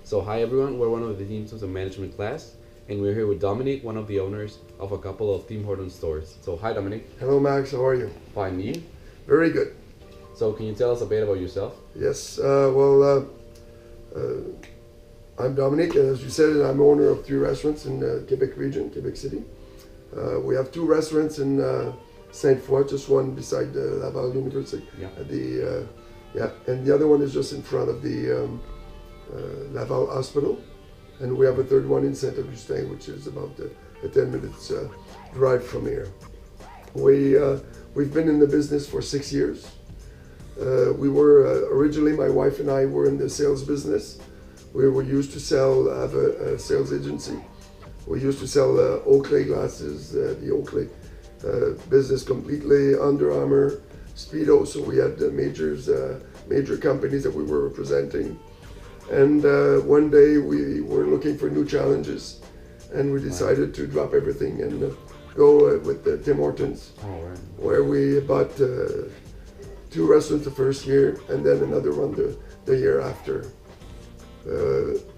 So hi everyone, we're one of the teams of the management class, and we're here with Dominic, one of the owners of a couple of Tim Hortons stores. So hi Dominic. Hello Max, how are you? Fine, you? Very good. So can you tell us a bit about yourself? Yes, I'm Dominic, and as you said, I'm owner of 3 restaurants in Quebec region, Quebec City. We have 2 restaurants in Sainte Foy, just one beside Laval University. And the other one is just in front of the Laval Hospital. And we have a third one in Saint Augustin, which is about a 10 minutes drive from here. We've been in the business for 6 years. We were originally, my wife and I were in the sales business. We were used to have a sales agency. We used to sell Oakley glasses, the Oakley business completely, Under Armour, Speedo. So we had major companies that we were representing. And one day we were looking for new challenges, and we decided to drop everything and go with Tim Hortons, where we bought 2 restaurants the first year and then another one the year after.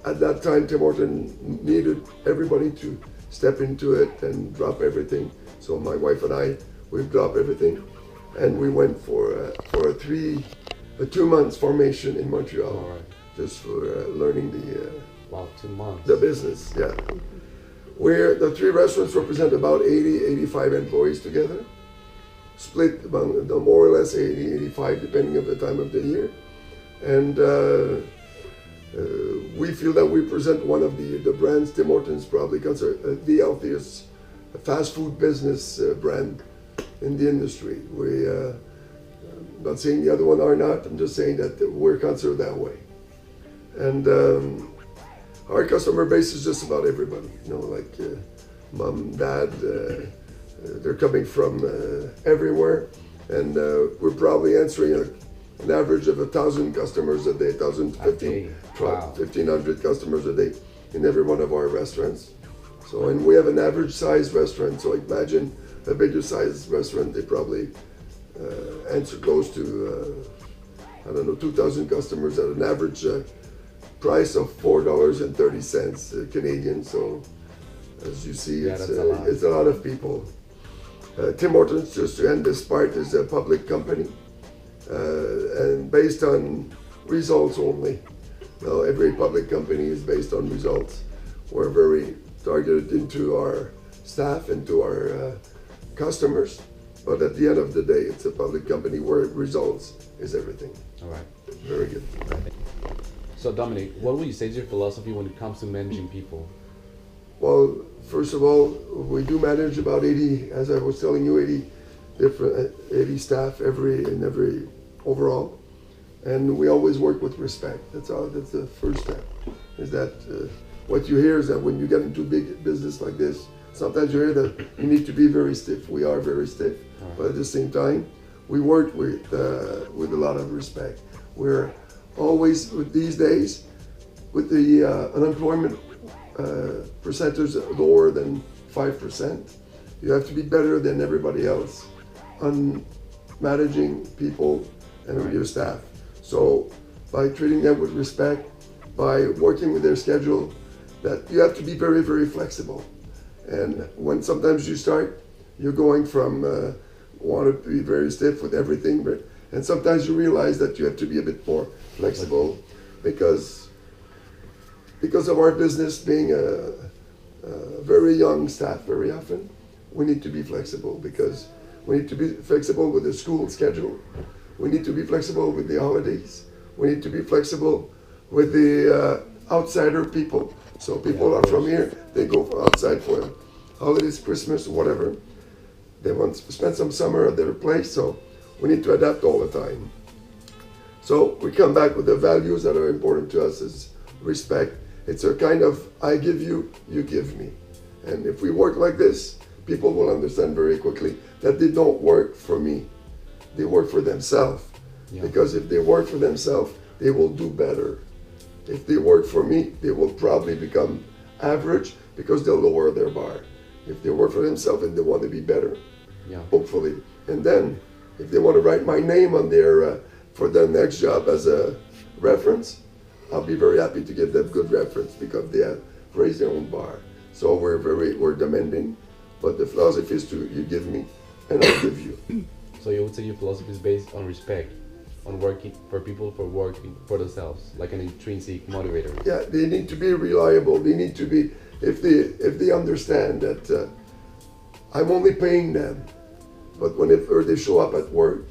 At that time, Tim Hortons needed everybody to step into it and drop everything. So my wife and I, we've dropped everything, and we went for a 2 months formation in Montreal. Just for learning 2 months. the business, yeah. Where the 3 restaurants represent about 85 employees together, split among more or less 85 depending on the time of the year. And we feel that we present one of the brands. Tim Hortons probably considered the healthiest fast food business brand in the industry. I'm not saying the other one are not, I'm just saying that we're considered that way. And our customer base is just about everybody, like mom, dad, they're coming from everywhere. And we're probably answering an average of 1,000 customers a day, 1,500 customers a day in every one of our restaurants. So, and we have an average size restaurant, so imagine a bigger size restaurant, they probably answer close to, 2,000 customers at an average price of $4.30 Canadian. So as you see, it's a lot of people. Tim Hortons, just to end this part, is a public company and based on results only. Now, every public company is based on results. We're very targeted into our staff and to our customers, but at the end of the day, it's a public company where results is everything. All right. Very good. So Dominic, what would you say is your philosophy when it comes to managing people? Well, first of all, we do manage about 80, as I was telling you, 80 staff in every overall, and we always work with respect. That's the first step. Is that what you hear is that when you get into big business like this, sometimes you hear that you need to be very stiff. We are very stiff, but at the same time, we work with a lot of respect. We're always, these days, with the unemployment percentage lower than 5%, you have to be better than everybody else on managing people and your staff. So by treating them with respect, by working with their schedule, that you have to be very, very flexible. And when sometimes you start, you're going from want to be very stiff with everything, and sometimes you realize that you have to be a bit more flexible because of our business being a very young staff very often. We need to be flexible because we need to be flexible with the school schedule. We need to be flexible with the holidays. We need to be flexible with the outsider people. So people are from here, they go outside for holidays, Christmas, whatever. They want to spend some summer at their place, so we need to adapt all the time. So we come back with the values that are important to us is respect. It's a kind of, I give you, you give me. And if we work like this, people will understand very quickly that they don't work for me. They work for themselves. Yeah. Because if they work for themselves, they will do better. If they work for me, they will probably become average because they'll lower their bar. If they work for themselves and they want to be better, hopefully. And then if they want to write my name on their for their next job as a reference, I'll be very happy to give them good reference because they have raised their own bar. So we're demanding, but the philosophy is to you give me, and I'll give you. So you would say your philosophy is based on respect, on working for people for working for themselves, like an intrinsic motivator. Yeah, they need to be reliable. They need to be if they understand that I'm only paying them, but whenever they show up at work,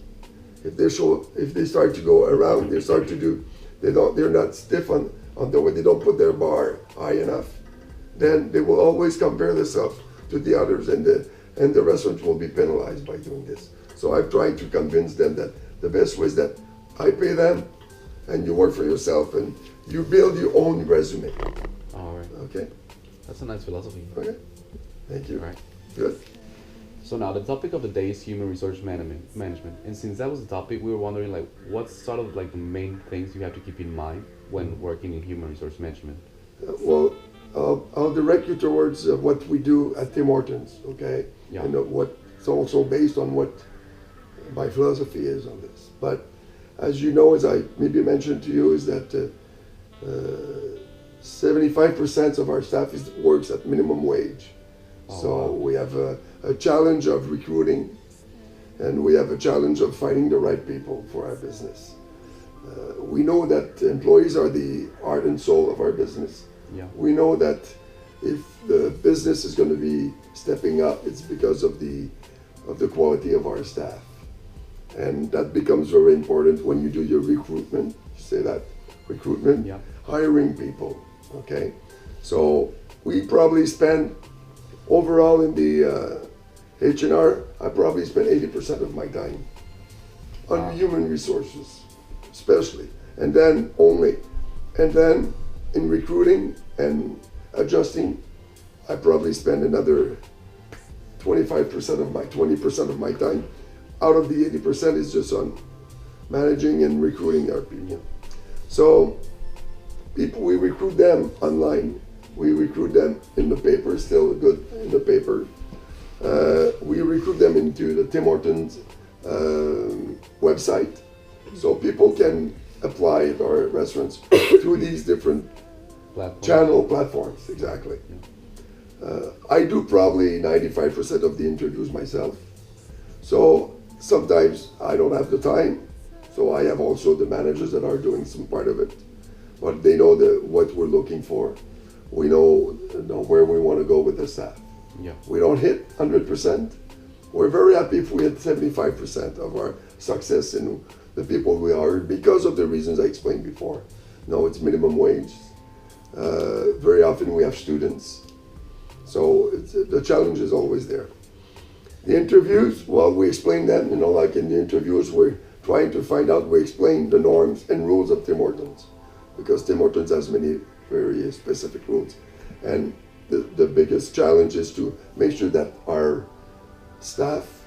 if they start to go around, they start to do, they're not stiff on the way, they don't put their bar high enough, then they will always compare themselves to the others, and the restaurant will be penalized by doing this. So I've tried to convince them that the best way is that I pay them, and you work for yourself, and you build your own resume. All right. Okay. That's a nice philosophy. Okay. Thank you. All right. Good. So now the topic of the day is human resource management. And since that was the topic, we were wondering like what's sort of like the main things you have to keep in mind when working in human resource management. Well, I'll direct you towards what we do at Tim Hortons, okay? Yeah. And what's also based on what my philosophy is on this. But as you know, as I maybe mentioned to you, is that 75% of our staff works at minimum wage. Oh, So wow. we have a challenge of recruiting, and we have a challenge of finding the right people for our business. We know that employees are the heart and soul of our business. Yeah. We know that if the business is going to be stepping up, it's because of the quality of our staff, and that becomes very important when you do your recruitment. You say that recruitment, Yeah. hiring people. Okay, so we probably spend overall in the H&R, I probably spend 80% of my time on Wow. human resources, especially, and then in recruiting and adjusting, I probably spend another 20% of my time. Out of the 80% is just on managing and recruiting our people. So people, we recruit them online. We recruit them in the paper, still good in the paper. We recruit them into the Tim Hortons website. So people can apply at our restaurants through these different platforms, exactly. I do probably 95% of the interviews myself. So sometimes I don't have the time. So I have also the managers that are doing some part of it. But they know what we're looking for. We know where we want to go with the staff. Yeah. We don't hit 100%. We're very happy if we hit 75% of our success in the people we are because of the reasons I explained before. No, it's minimum wage. Very often we have students. So the challenge is always there. The interviews, well, we explain them, like in the interviews, we're trying to find out, we explain the norms and rules of Tim Hortons, because Tim Hortons has many very specific rules. And the biggest challenge is to make sure that our staff,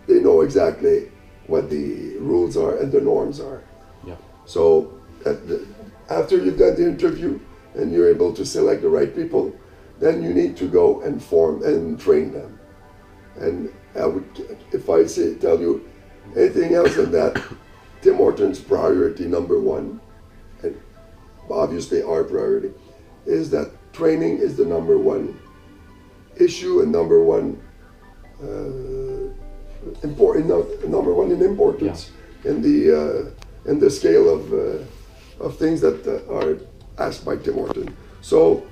they know exactly what the rules are and the norms are. Yeah. So after you've done the interview and you're able to select the right people, then you need to go and form and train them. And if I tell you anything else than that, Tim Hortons' priority number one, and obviously our priority, is that training is the number one issue and number one number one in importance in the scale of things that are asked by Tim Hortons. So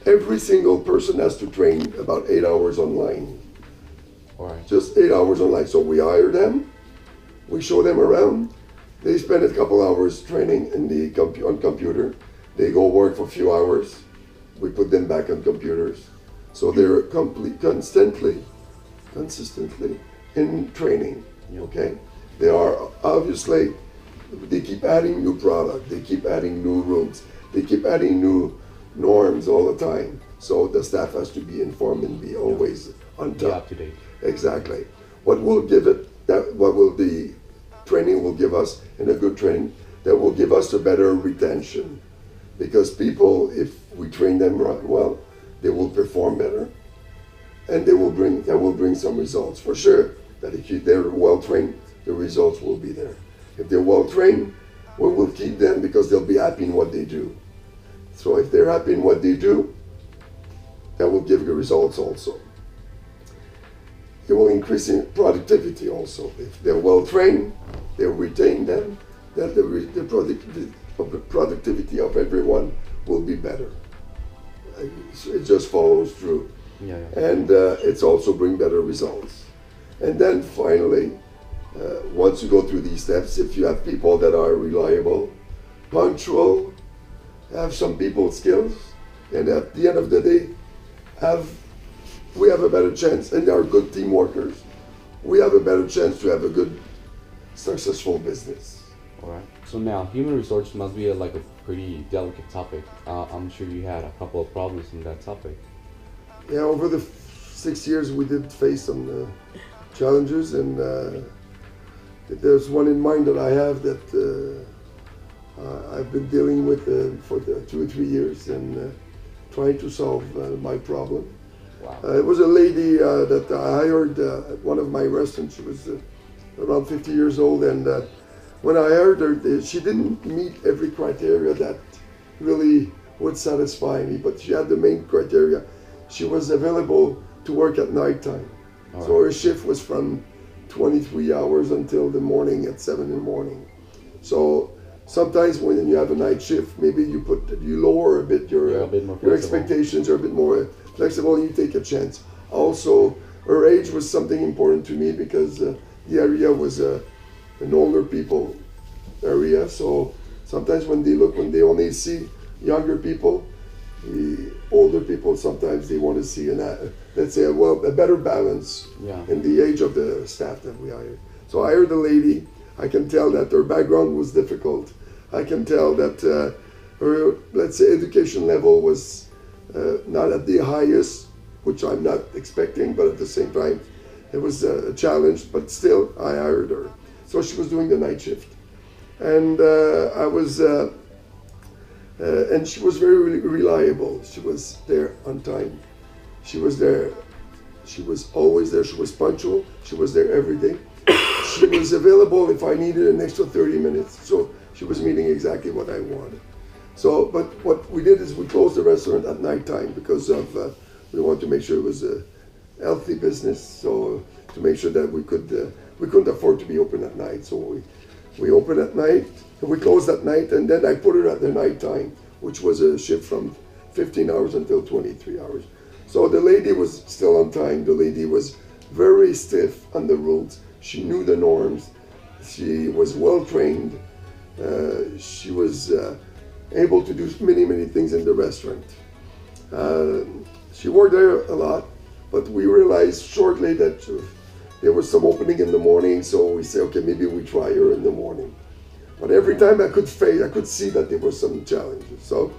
every single person has to train about 8 hours online. All right. Just 8 hours online. So we hire them, we show them around. They spend a couple hours training on computer. They go work for a few hours. We put them back on computers. So they're consistently in training. Yeah. Okay, they are obviously. They keep adding new product. They keep adding new rooms. They keep adding new norms all the time. So the staff has to be informed and be always on top. Be up to date. Exactly. What will the training will give us, in a good training, that will give us a better retention. Because people, if we train them well, they will perform better, and that will bring some results for sure. That if they're well trained, the results will be there. If they're well trained, we will keep them because they'll be happy in what they do. So if they're happy in what they do, that will give you results also. It will increase in productivity also. If they're well trained, they'll retain them, then the productivity of everyone will be better. It just follows through. Yeah. And it's also bring better results. And then finally, once you go through these steps, if you have people that are reliable, punctual, have some people skills, and at the end of the day, we have a better chance, and they are good team workers, we have a better chance to have a good, successful business. All right. So now, human resources must be like a pretty delicate topic. I'm sure you had a couple of problems in that topic. Yeah, over the 6 years, we did face some challenges, and there's one in mind that I have that I've been dealing with for 2 or 3 years and trying to solve my problem. Wow. It was a lady that I hired at one of my restaurants. She was around 50 years old, and when I hired her, she didn't meet every criteria that really would satisfy me, but she had the main criteria. She was available to work at nighttime. All So right. her shift was from 23 hours until the morning at 7 in the morning. So sometimes when you have a night shift, maybe you lower a bit You're a bit more your flexible. expectations are a bit more flexible, and you take a chance. Also, her age was something important to me because the area was an older people area. So sometimes when they only see younger people, the older people sometimes they want to see let's say a better balance Yeah. in the age of the staff that we hired. So I hired a lady. I can tell that her background was difficult. I can tell that her, let's say, education level was not at the highest, which I'm not expecting, but at the same time, it was a challenge, but still, I hired her. So she was doing the night shift. And and she was very reliable. She was there on time. She was there. She was always there. She was punctual. She was there every day. She was available if I needed an extra 30 minutes. So she was meeting exactly what I wanted. So, but what we did is we closed the restaurant at nighttime because of we wanted to make sure it was a healthy business. So to make sure that we couldn't afford to be open at night. So we opened at night and we closed at night, and then I put her at the nighttime, which was a shift from 15 hours until 23 hours. So the lady was still on time. The lady was very stiff on the rules. She knew the norms. She was well trained. She was able to do many things in the restaurant. She worked there a lot, but we realized shortly that there was some opening in the morning, so we said, okay, maybe we try her in the morning. But every time I could see that there were some challenges. So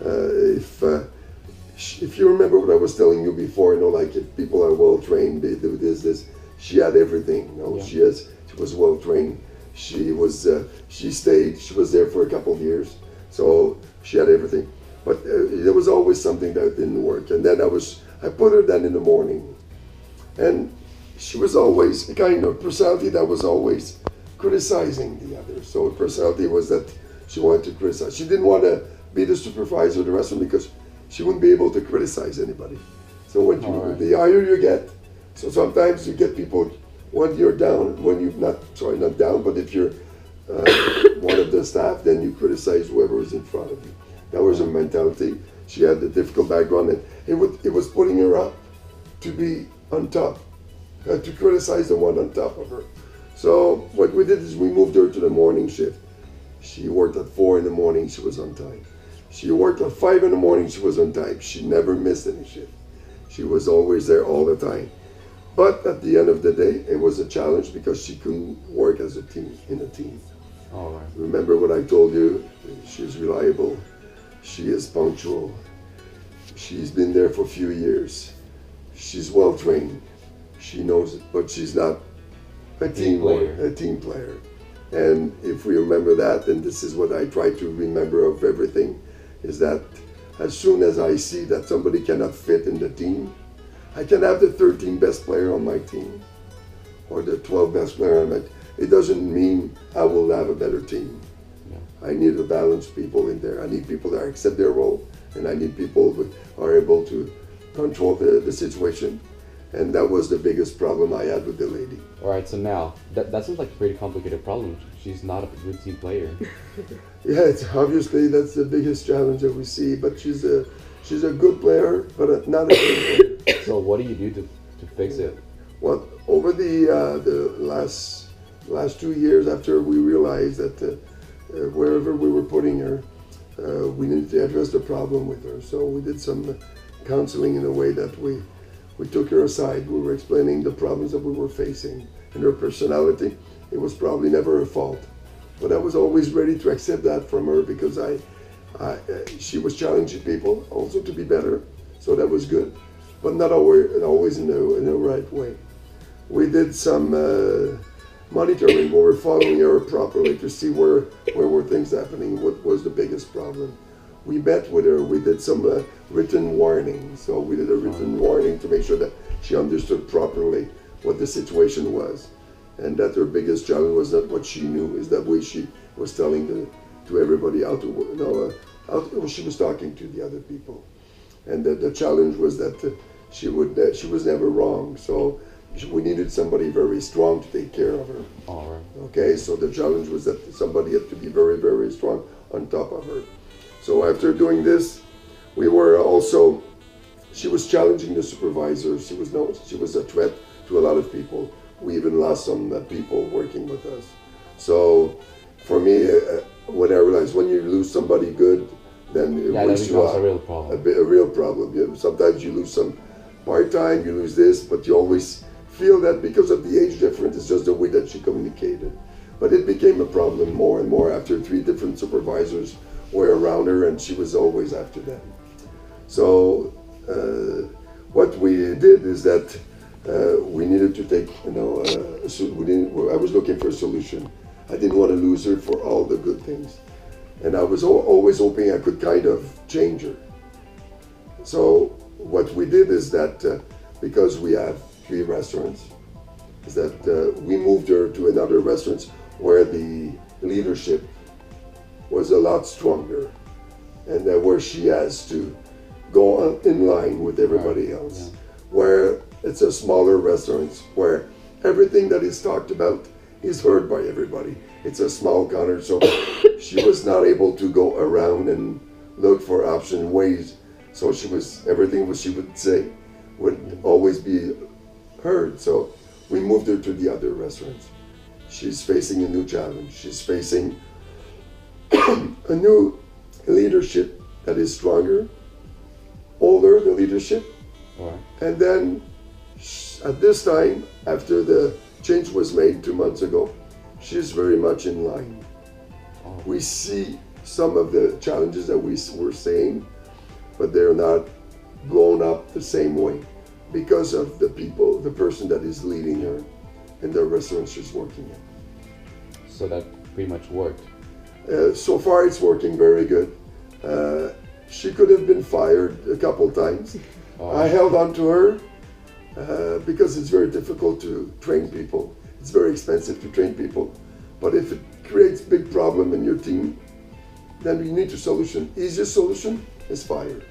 if you remember what I was telling you before, like if people are well trained, they do this. She had everything. Yeah. She was well trained. She was there for a couple of years, so she had everything. But there was always something that didn't work, and then I put her then in the morning, and she was always a kind of personality that was always criticizing the others. So her personality was that she wanted to criticize. She didn't want to be the supervisor of the restaurant because she wouldn't be able to criticize anybody. So the higher you get, so sometimes you get people when you're down, not down, but if you're one of the staff, then you criticize whoever is in front of you. That was her mentality. She had a difficult background, and it was putting her up to be on top, to criticize the one on top of her. So what we did is we moved her to the morning shift. She worked at 4 in the morning, she was on time. She worked at 5 in the morning, she was on time. She never missed any shift. She was always there all the time. But at the end of the day, it was a challenge because she couldn't work as a team, in a team. All right. Remember what I told you? She's reliable. She is punctual. She's been there for a few years. She's well trained. She knows it, but she's not a team player. And if we remember that, and this is what I try to remember of everything, is that as soon as I see that somebody cannot fit in the team, I can have the 13 best player on my team or the 12 best player on my team. It doesn't mean I will have a better team. Yeah. I need to balance people in there. I need people that accept their role, and I need people that are able to control the situation. And that was the biggest problem I had with the lady. All right, so now that sounds like a pretty complicated problem. She's not a good team player. Yeah, it's obviously that's the biggest challenge that we see. But she's a good player, but not a good player. So what do you do to fix it? Well, over the last 2 years, after we realized that wherever we were putting her, we needed to address the problem with her. So we did some counseling in a way that we took her aside. We were explaining the problems that we were facing and her personality. It was probably never her fault, but I was always ready to accept that from her because she was challenging people also to be better, so that was good, but not always in the right way. We did some monitoring. We were following her properly to see where were things happening, what was the biggest problem. We met with her, we did some written warning. So we did a written warning to make sure that she understood properly what the situation was. And that her biggest challenge was not what she knew, is that way she was telling to everybody how to, she was talking to the other people. And the challenge was that she was never wrong. So we needed somebody very strong to take care of her. All right. Okay, so the challenge was that somebody had to be very, very strong on top of her. So after doing this, we were also, she was challenging the supervisor. She was a threat to a lot of people. We even lost some people working with us. So for me, when I realized when you lose somebody good, then it wakes you up. A real problem. A real problem. Yeah, sometimes you lose some part-time, you lose this, but you always feel that because of the age difference, it's just the way that she communicated. But it became a problem more and more after 3 different supervisors were around her, and she was always after them. So what we did is that we needed to take, I was looking for a solution. I didn't want to lose her for all the good things. And I was always hoping I could kind of change her. So what we did is that because we have 3 restaurants, is that we moved her to another restaurant where the leadership was a lot stronger, and where she has to go in line with everybody else. Yeah. Where it's a smaller restaurant where everything that is talked about is heard by everybody. It's a small counter, so she was not able to go around and look for option ways. So everything what she would say would always be heard. So we moved her to the other restaurants. She's facing a new challenge. She's facing a new leadership that is stronger, older, the leadership. Right. And then at this time, after the change was made 2 months ago, she's very much in line. Oh. We see some of the challenges that we were saying, but they're not blown up the same way because of the person that is leading her in the restaurant she's working in. So that pretty much worked. So far it's working very good. She could have been fired a couple times. Oh. I held on to her because it's very difficult to train people. It's very expensive to train people. But if it creates big problem in your team, then you need a solution. Easiest solution is fire.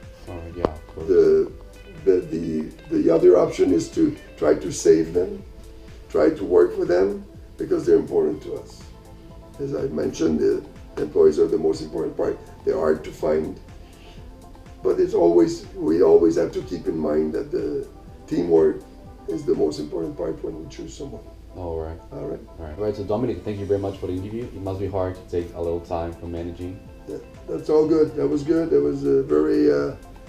Yeah, of course. The other option is to try to save them, try to work with them, because they're important to us. As I mentioned, the employees are the most important part. They're hard to find, but we always have to keep in mind that the teamwork is the most important part when we choose someone. All right. All right. All right. So Dominic, thank you very much for the interview. It must be hard to take a little time from managing. That's all good. That was good. It was very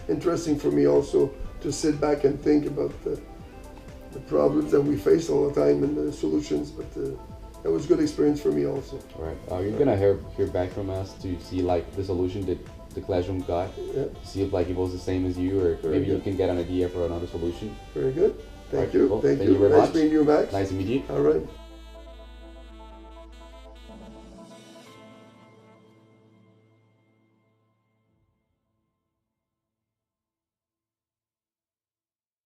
interesting for me also to sit back and think about the problems that we face all the time and the solutions. But that was a good experience for me also. All right. You're gonna hear back from us to see like the solution that the Classroom got. Yeah. See if like it was the same as you, or Very maybe good. you can get an idea for another solution. Very good. Thank Right, you. cool. Thank Thank you. you very Nice much. meeting you, Max. Nice to meet you. All right.